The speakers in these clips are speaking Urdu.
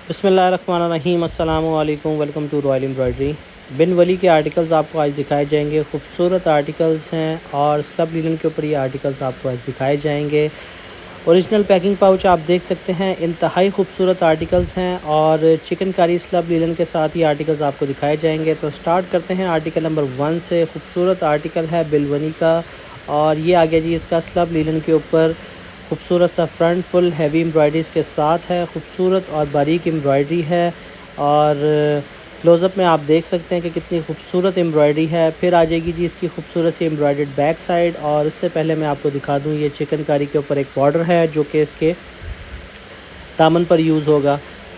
بسم اللہ الرحمن الرحیم، السلام علیکم، ویلکم ٹو رائل ایمبرائڈری۔ بن ولی کے آرٹیکلز آپ کو آج دکھائے جائیں گے۔ خوبصورت آرٹیکلز ہیں اور سلب لینن کے اوپر یہ آرٹیکلز آپ کو آج دکھائے جائیں گے۔ اوریجنل پیکنگ پاؤچ آپ دیکھ سکتے ہیں، انتہائی خوبصورت آرٹیکلز ہیں اور چکن کاری سلب لینن کے ساتھ یہ آرٹیکلز آپ کو دکھائے جائیں گے۔ تو سٹارٹ کرتے ہیں آرٹیکل نمبر 1 سے۔ خوبصورت آرٹیکل ہے بلونی کا اور یہ آگے جی اس کا سلب لینن کے اوپر خوبصورت سا فرنٹ فل ہیوی امبرائڈریز کے ساتھ ہے۔ خوبصورت اور باریک امبرائڈری ہے اور کلوز اپ میں آپ دیکھ سکتے ہیں کہ کتنی خوبصورت امبرائڈری ہے۔ پھر آ جائے گی جی اس کی خوبصورت سی امبرائڈرڈ بیک سائڈ، اور اس سے پہلے میں آپ کو دکھا دوں یہ چکن کاری کے اوپر ایک بارڈر ہے جو کہ اس کے دامن پر یوز ہوگا۔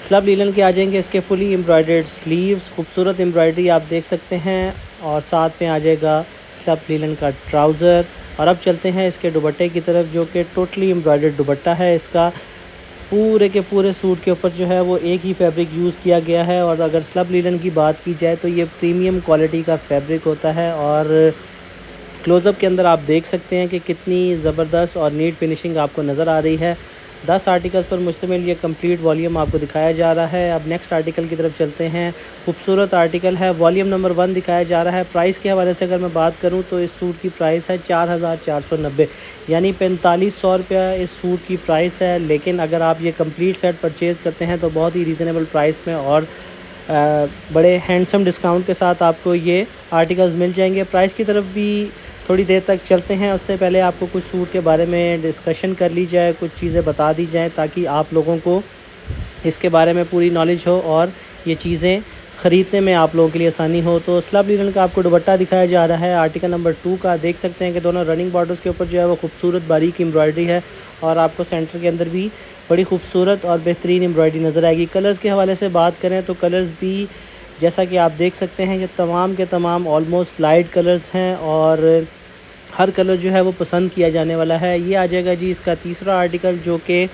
سلب لینن کے آ جائیں گے اس کے فلی امبرائڈرڈ سلیوز، خوبصورت امبرائڈری آپ دیکھ سکتے ہیں، اور ساتھ میں آ جائے گا سلب لینن کا ٹراؤزر۔ اور اب چلتے ہیں اس کے دوپٹے کی طرف، جو کہ ٹوٹلی امبرائڈرڈ دوپٹہ ہے اس کا۔ پورے کے پورے سوٹ کے اوپر جو ہے وہ ایک ہی فیبرک یوز کیا گیا ہے، اور اگر سلب لینن کی بات کی جائے تو یہ پریمیم کوالٹی کا فیبرک ہوتا ہے۔ اور کلوز اپ کے اندر آپ دیکھ سکتے ہیں کہ کتنی زبردست اور نیٹ فنیشنگ آپ کو نظر آ رہی ہے۔ 10 آرٹیکلز پر مشتمل یہ کمپلیٹ والیوم آپ کو دکھایا جا رہا ہے۔ اب نیکسٹ آرٹیکل کی طرف چلتے ہیں۔ خوبصورت آرٹیکل ہے، والیوم نمبر 1 دکھایا جا رہا ہے۔ پرائس کے حوالے سے اگر میں بات کروں تو اس سوٹ کی پرائس ہے 4490، یعنی 4500 روپیہ اس سوٹ کی پرائس ہے۔ لیکن اگر آپ یہ کمپلیٹ سیٹ پرچیز کرتے ہیں تو بہت ہی ریزنیبل پرائس میں اور بڑے ہینڈسم ڈسکاؤنٹ کے ساتھ آپ کو یہ آرٹیکلز مل جائیں گے۔ پرائس کی طرف بھی تھوڑی دیر تک چلتے ہیں، اس سے پہلے آپ کو کچھ سوٹ کے بارے میں ڈسکشن کر لی جائے، کچھ چیزیں بتا دی جائیں تاکہ آپ لوگوں کو اس کے بارے میں پوری نالج ہو اور یہ چیزیں خریدنے میں آپ لوگوں کے لیے آسانی ہو۔ تو سلب لینن کا آپ کو دوپٹہ دکھایا جا رہا ہے آرٹیکل نمبر 2 کا۔ دیکھ سکتے ہیں کہ دونوں رننگ بارڈرز کے اوپر جو ہے وہ خوبصورت باریک امبرائڈری ہے، اور آپ کو سینٹر کے اندر بھی بڑی خوبصورت اور بہترین امبرائڈری نظر آئے گی۔ کلرز کے حوالے سے بات کریں تو کلرز بھی جیسا کہ آپ دیکھ سکتے ہیں کہ تمام کے تمام آلموسٹ لائٹ کلرز ہیں، اور ہر کلر جو ہے وہ پسند کیا جانے والا ہے۔ یہ آ جائے گا جی اس کا تیسرا آرٹیکل، جو کہ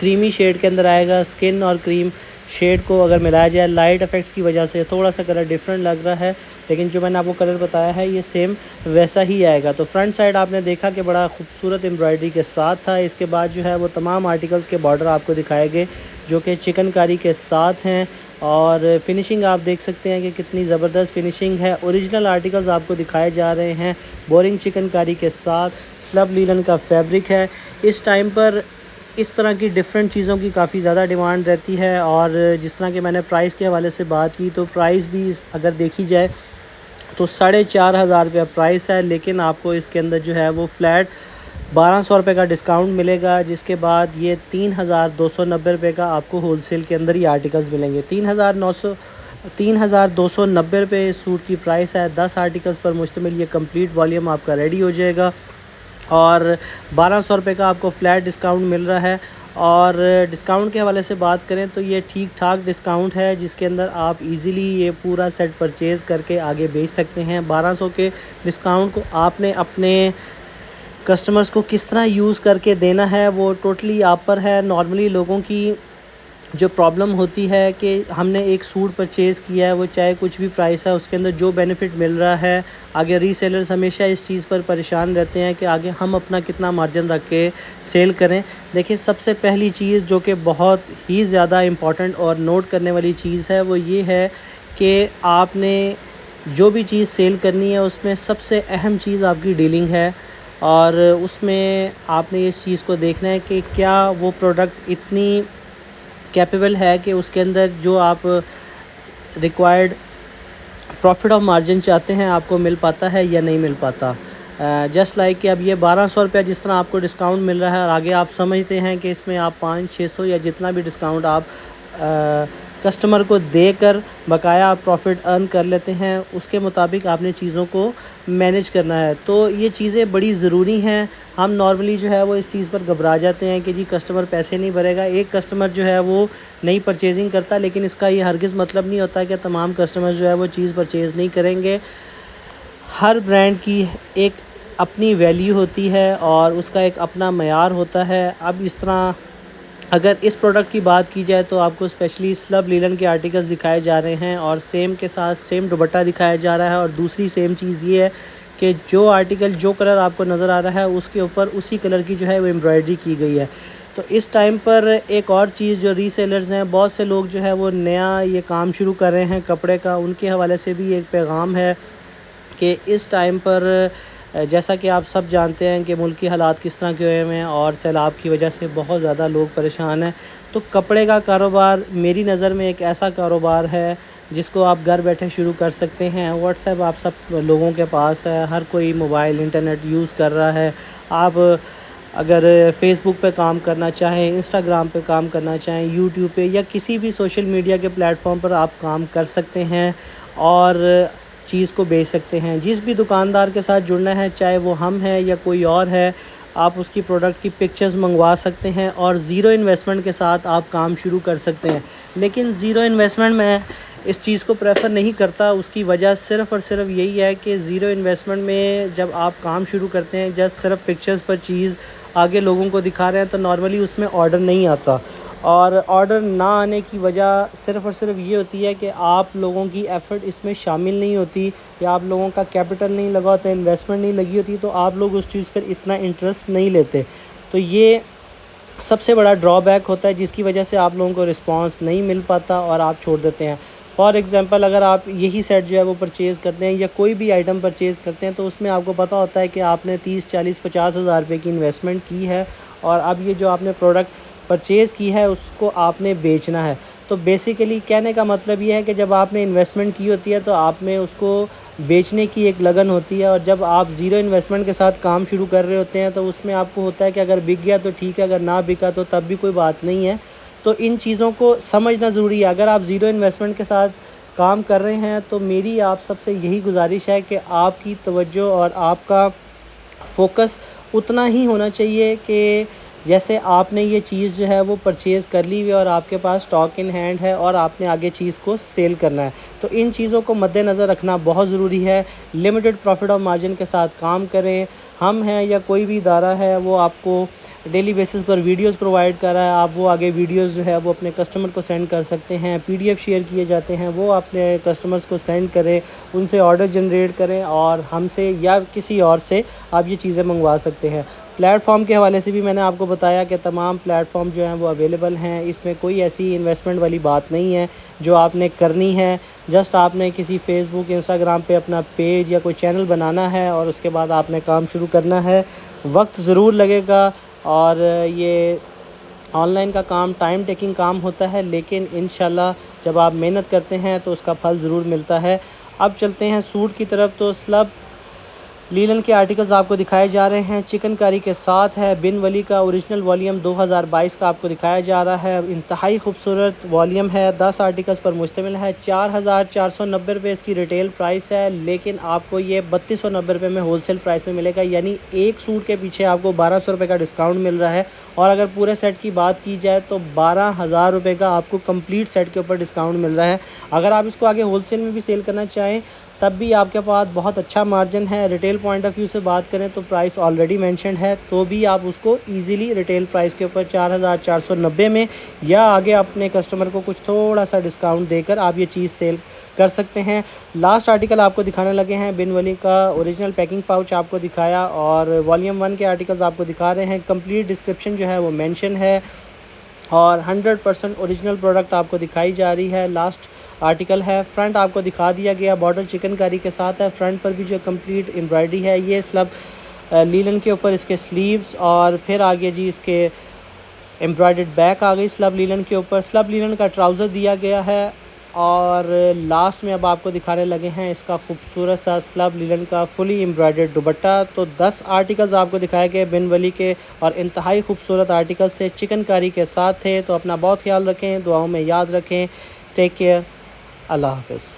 کریمی شیڈ کے اندر آئے گا۔ سکن اور کریم شیڈ کو اگر ملایا جائے، لائٹ افیکٹس کی وجہ سے تھوڑا سا کلر ڈیفرنٹ لگ رہا ہے، لیکن جو میں نے آپ کو کلر بتایا ہے یہ سیم ویسا ہی آئے گا۔ تو فرنٹ سائڈ آپ نے دیکھا کہ بڑا خوبصورت امبرائڈری کے ساتھ تھا۔ اس کے بعد جو ہے وہ تمام آرٹیکلز کے بارڈر آپ کو دکھائے گئے جو کہ چکن کاری کے ساتھ ہیں، اور فنیشنگ آپ دیکھ سکتے ہیں کہ کتنی زبردست فنیشنگ ہے۔ اوریجنل آرٹیکلز آپ کو دکھائے جا رہے ہیں بورنگ چکن کاری کے ساتھ۔ سلب لینن کا فیبرک ہے۔ اس ٹائم پر اس طرح کی ڈیفرنٹ چیزوں کی کافی زیادہ ڈیمانڈ رہتی ہے، اور جس طرح کہ میں نے پرائس کے حوالے سے بات کی تو پرائس بھی اگر دیکھی جائے تو 4500 روپیہ پرائس ہے، لیکن آپ کو اس کے اندر جو ہے وہ فلیٹ 1200 روپے کا ڈسکاؤنٹ ملے گا، جس کے بعد یہ 3290 روپے کا آپ کو ہول سیل کے اندر یہ آرٹیکلز ملیں گے۔ 3290 روپے اس سوٹ کی پرائس ہے۔ 10 آرٹیکلز پر مشتمل یہ کمپلیٹ والیوم آپ کا ریڈی ہو جائے گا، اور 1200 روپے کا آپ کو فلیٹ ڈسکاؤنٹ مل رہا ہے۔ اور ڈسکاؤنٹ کے حوالے سے بات کریں تو یہ ٹھیک ٹھاک ڈسکاؤنٹ ہے، جس کے اندر آپ ایزیلی یہ پورا سیٹ پرچیز کر کے آگے بیچ سکتے ہیں۔ 1200 کے ڈسکاؤنٹ کو آپ نے اپنے کسٹمرز کو کس طرح یوز کر کے دینا ہے وہ ٹوٹلی آپ پر ہے۔ نارملی لوگوں کی جو پرابلم ہوتی ہے کہ ہم نے ایک سوٹ پرچیز کیا ہے، وہ چاہے کچھ بھی پرائس ہے، اس کے اندر جو بینیفٹ مل رہا ہے، آگے ری سیلرز ہمیشہ اس چیز پر پریشان رہتے ہیں کہ آگے ہم اپنا کتنا مارجن رکھ کے سیل کریں۔ دیکھیں، سب سے پہلی چیز جو کہ بہت ہی زیادہ امپورٹنٹ اور نوٹ کرنے والی چیز ہے وہ یہ ہے کہ آپ نے جو بھی چیز سیل کرنی ہے اس میں سب سے اہم چیز آپ کی ڈیلنگ ہے، اور اس میں آپ نے اس چیز کو دیکھنا ہے کہ کیا وہ پروڈکٹ اتنی کیپیبل ہے کہ اس کے اندر جو آپ ریکوائرڈ پروفٹ آف مارجن چاہتے ہیں آپ کو مل پاتا ہے یا نہیں مل پاتا۔ جسٹ لائک کہ اب یہ 1200 روپیہ جس طرح آپ کو ڈسکاؤنٹ مل رہا ہے، اور آگے آپ سمجھتے ہیں کہ اس میں آپ 500-600 یا جتنا بھی ڈسکاؤنٹ آپ کسٹمر کو دے کر بقایا آپ پروفٹ ارن کر لیتے ہیں، اس کے مطابق آپ نے چیزوں کو مینیج کرنا ہے۔ تو یہ چیزیں بڑی ضروری ہیں۔ ہم نارملی جو ہے وہ اس چیز پر گھبرا جاتے ہیں کہ جی کسٹمر پیسے نہیں بھرے گا۔ ایک کسٹمر جو ہے وہ نئی پرچیزنگ کرتا، لیکن اس کا یہ ہرگز مطلب نہیں ہوتا کہ تمام کسٹمر جو ہے وہ چیز پرچیز نہیں کریں گے۔ ہر برانڈ کی ایک اپنی ویلیو ہوتی ہے اور اس کا ایک اپنا معیار ہوتا ہے۔ اب اس طرح اگر اس پروڈکٹ کی بات کی جائے تو آپ کو اسپیشلی سلب لینن کے آرٹیکلز دکھائے جا رہے ہیں، اور سیم کے ساتھ سیم دوپٹہ دکھایا جا رہا ہے، اور دوسری سیم چیز یہ ہے کہ جو آرٹیکل جو کلر آپ کو نظر آ رہا ہے اس کے اوپر اسی کلر کی جو ہے وہ امبرائڈری کی گئی ہے۔ تو اس ٹائم پر ایک اور چیز جو ری سیلرز ہیں، بہت سے لوگ جو ہے وہ نیا یہ کام شروع کر رہے ہیں کپڑے کا، ان کے حوالے سے بھی ایک پیغام ہے کہ اس ٹائم پر جیسا کہ آپ سب جانتے ہیں کہ ملکی حالات کس طرح کے ہوئے ہیں اور سیلاب کی وجہ سے بہت زیادہ لوگ پریشان ہیں، تو کپڑے کا کاروبار میری نظر میں ایک ایسا کاروبار ہے جس کو آپ گھر بیٹھے شروع کر سکتے ہیں۔ واٹس ایپ آپ سب لوگوں کے پاس ہے، ہر کوئی موبائل انٹرنیٹ یوز کر رہا ہے۔ آپ اگر فیس بک پہ کام کرنا چاہیں، انسٹاگرام پہ کام کرنا چاہیں، یوٹیوب پہ یا کسی بھی سوشل میڈیا کے پلیٹ فارم پر آپ کام کر سکتے ہیں اور چیز کو بیچ سکتے ہیں۔ جس بھی دکاندار کے ساتھ جڑنا ہے، چاہے وہ ہم ہیں یا کوئی اور ہے، آپ اس کی پروڈکٹ کی پکچرز منگوا سکتے ہیں اور زیرو انویسٹمنٹ کے ساتھ آپ کام شروع کر سکتے ہیں۔ لیکن زیرو انویسٹمنٹ میں اس چیز کو پریفر نہیں کرتا، اس کی وجہ صرف اور صرف یہی ہے کہ زیرو انویسٹمنٹ میں جب آپ کام شروع کرتے ہیں، جسٹ صرف پکچرز پر چیز آگے لوگوں کو دکھا رہے ہیں، تو نارملی اس میں آرڈر نہیں آتا، اور آرڈر نہ آنے کی وجہ صرف اور صرف یہ ہوتی ہے کہ آپ لوگوں کی ایفرٹ اس میں شامل نہیں ہوتی، یا آپ لوگوں کا کیپٹل نہیں لگا ہوتا، انویسٹمنٹ نہیں لگی ہوتی، تو آپ لوگ اس چیز پر اتنا انٹرسٹ نہیں لیتے۔ تو یہ سب سے بڑا ڈرا بیک ہوتا ہے جس کی وجہ سے آپ لوگوں کو رسپانس نہیں مل پاتا اور آپ چھوڑ دیتے ہیں۔ فار ایگزامپل اگر آپ یہی سیٹ جو ہے وہ پرچیز کرتے ہیں یا کوئی بھی آئٹم پرچیز کرتے ہیں، تو اس میں آپ کو پتہ ہوتا ہے کہ آپ نے 30 40 50 ہزار روپے کی انویسٹمنٹ کی ہے، اور اب یہ جو آپ نے پروڈکٹ پرچیز کی ہے اس کو آپ نے بیچنا ہے۔ تو بیسیکلی کہنے کا مطلب یہ ہے کہ جب آپ نے انویسٹمنٹ کی ہوتی ہے تو آپ میں اس کو بیچنے کی ایک لگن ہوتی ہے، اور جب آپ زیرو انویسٹمنٹ کے ساتھ کام شروع کر رہے ہوتے ہیں تو اس میں آپ کو ہوتا ہے کہ اگر بک گیا تو ٹھیک ہے، اگر نہ بکا تو تب بھی کوئی بات نہیں ہے۔ تو ان چیزوں کو سمجھنا ضروری ہے۔ اگر آپ زیرو انویسٹمنٹ کے ساتھ کام کر رہے ہیں تو میری آپ سب سے یہی گزارش ہے کہ آپ کی توجہ اور آپ کا فوکس اتنا ہی ہونا چاہیے کہ جیسے آپ نے یہ چیز جو ہے وہ پرچیز کر لی ہوئی اور آپ کے پاس اسٹاک ان ہینڈ ہے اور آپ نے آگے چیز کو سیل کرنا ہے، تو ان چیزوں کو مد نظر رکھنا بہت ضروری ہے۔ لمیٹڈ پروفٹ اور مارجن کے ساتھ کام کریں۔ ہم ہیں یا کوئی بھی ادارہ ہے وہ آپ کو ڈیلی بیسس پر ویڈیوز پرووائڈ کر رہا ہے، آپ وہ آگے ویڈیوز جو ہے وہ اپنے کسٹمر کو سینڈ کر سکتے ہیں، پی ڈی ایف شیئر کیے جاتے ہیں، وہ اپنے کسٹمرز کو سینڈ کریں، ان سے آرڈر جنریٹ کریں اور ہم سے یا کسی اور سے آپ یہ چیزیں منگوا سکتے ہیں۔ پلیٹ فارم کے حوالے سے بھی میں نے آپ کو بتایا کہ تمام پلیٹ فارم جو ہیں وہ اویلیبل ہیں، اس میں کوئی ایسی انویسٹمنٹ والی بات نہیں ہے جو آپ نے کرنی ہے۔ جسٹ آپ نے کسی فیس بک انسٹاگرام پہ اپنا پیج یا کوئی چینل بنانا ہے اور اس کے بعد آپ نے کام شروع کرنا ہے۔ وقت ضرور لگے گا اور یہ آن لائن کا کام ٹائم ٹیکنگ کام ہوتا ہے، لیکن انشاءاللہ جب آپ محنت کرتے ہیں تو اس کا پھل ضرور ملتا ہے۔ اب چلتے ہیں سوٹ کی طرف، تو سلب لیلن کے آرٹیکلز آپ کو دکھائے جا رہے ہیں، چکن کاری کے ساتھ ہے، بن ولی کا اوریجنل والیوم 2022 کا آپ کو دکھایا جا رہا ہے، انتہائی خوبصورت والیوم ہے، 10 آرٹیکلز پر مشتمل ہے، 4490 روپے اس کی ریٹیل پرائس ہے، لیکن آپ کو یہ 3290 روپے میں ہول سیل پرائس میں ملے گا، یعنی ایک سوٹ کے پیچھے آپ کو 1200 روپے کا ڈسکاؤنٹ مل رہا ہے، اور اگر پورے سیٹ کی بات کی جائے تو 12000 روپے کا آپ کو کمپلیٹ سیٹ کے اوپر ڈسکاؤنٹ مل رہا ہے۔ اگر آپ اس کو آگے ہول سیل میں بھی سیل کرنا چاہیں تب بھی آپ کے پاس بہت اچھا مارجن ہے۔ ریٹیل پوائنٹ آف ویو سے بات کریں تو پرائس آلریڈی مینشنڈ ہے، تو بھی آپ اس کو ایزیلی ریٹیل پرائس کے اوپر 4490 میں یا آگے اپنے کسٹمر کو کچھ تھوڑا سا ڈسکاؤنٹ دے کر آپ یہ چیز سیل کر سکتے ہیں۔ لاسٹ آرٹیکل آپ کو دکھانے لگے ہیں، بن ولی کا اوریجنل پیکنگ پاؤچ آپ کو دکھایا اور والیوم 1 کے آرٹیکلز آپ کو دکھا رہے ہیں، کمپلیٹ ڈسکرپشن جو ہے وہ مینشن ہے اور 100% اوریجنل پروڈکٹ آپ کو دکھائی جا رہی ہے۔ لاسٹ آرٹیکل ہے، فرنٹ آپ کو دکھا دیا گیا، بارڈر چکن کاری کے ساتھ ہے، فرنٹ پر بھی جو کمپلیٹ امبرائڈری ہے، یہ سلب لیلن کے اوپر اس کے سلیوز اور پھر آگے جی اس کے امبرائڈرڈ بیک آ گئی سلب لیلن کے اوپر، سلب لیلن کا ٹراؤزر دیا گیا ہے، اور لاسٹ میں اب آپ کو دکھانے لگے ہیں اس کا خوبصورت سا سلب لیلن کا فلی امبرائڈرڈ دوپٹہ۔ تو 10 آرٹیکلز آپ کو دکھائے گئے بن ولی کے اور انتہائی خوبصورت آرٹیکلز تھے، چکن کاری کے ساتھ تھے۔ تو اپنا بہت خیال رکھیں، دعاؤں میں یاد رکھیں، ٹیک کیئر، اللہ حافظ۔